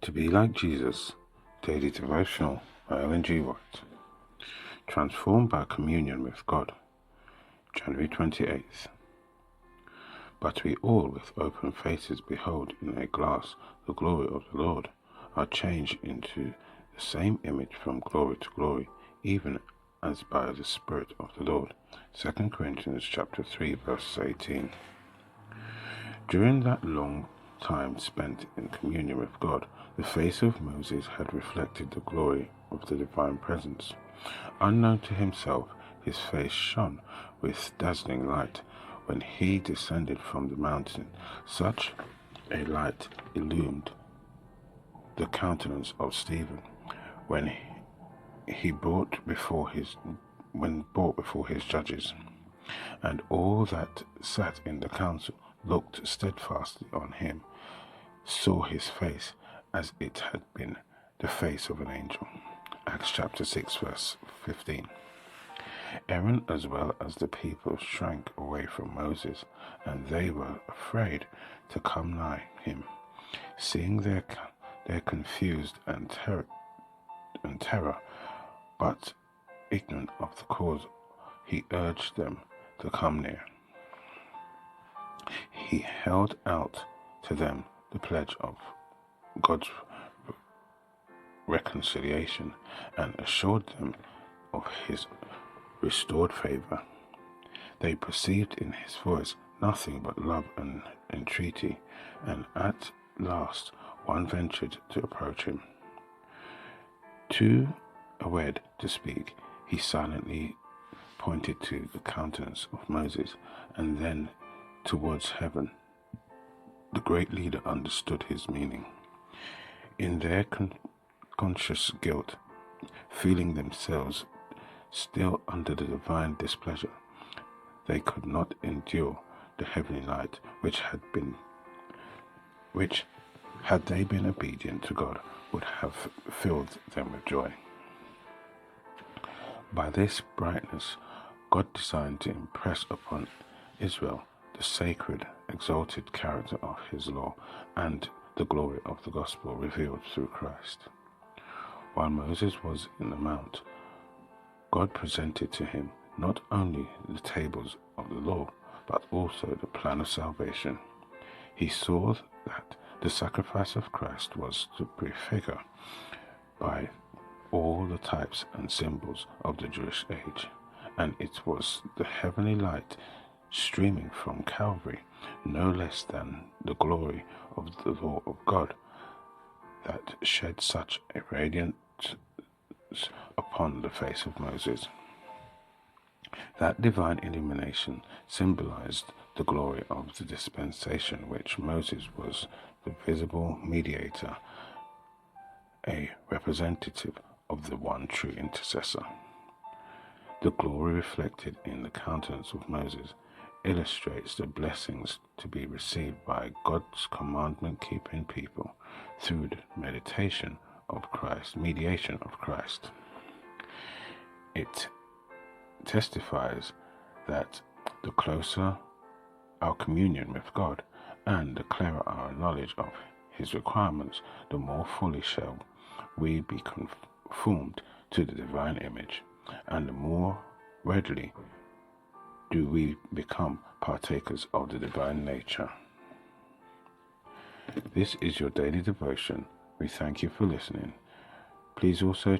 To be like Jesus, Daily Devotional by Ellen G. White. Transformed by communion with God, January 28th. But we all with open faces behold in a glass the glory of the Lord, are changed into the same image from glory to glory, even as by the Spirit of the Lord. 2 Corinthians chapter 3 verse 18. During that long time spent in communion with God, the face of Moses had reflected the glory of the divine presence. Unknown to himself, his face shone with dazzling light when he descended from the mountain. Such a light illumined the countenance of Stephen when brought before his judges, and all that sat in the council looked steadfastly on him, saw his face as it had been the face of an angel. Acts chapter 6 verse 15. Aaron as well as the people shrank away from Moses, and they were afraid to come nigh him. Seeing their confused and terror, but ignorant of the cause, he urged them to come near. He held out to them the pledge of God's reconciliation and assured them of his restored favour. They perceived in his voice nothing but love and entreaty, and at last one ventured to approach him. Too awed to speak, he silently pointed to the countenance of Moses and then towards heaven. The great leader understood his meaning. In their conscious guilt, feeling themselves still under the divine displeasure, they could not endure the heavenly light which, had they been obedient to God, would have filled them with joy. By this brightness, God designed to impress upon Israel the sacred, exalted character of his law and the glory of the gospel revealed through Christ. While Moses was in the mount, God presented to him not only the tables of the law, but also the plan of salvation. He saw that the sacrifice of Christ was to prefigure by all the types and symbols of the Jewish age, and it was the heavenly light streaming from Calvary, no less than the glory of the law of God, that shed such a radiance upon the face of Moses. That divine illumination symbolized the glory of the dispensation which Moses was the visible mediator, a representative of the one true intercessor. The glory reflected in the countenance of Moses illustrates the blessings to be received by God's commandment-keeping people through the mediation of Christ. It testifies that the closer our communion with God and the clearer our knowledge of his requirements, the more fully shall we be conformed to the divine image, and the more readily do we become partakers of the divine nature. This is your daily devotion. We thank you for listening. Please also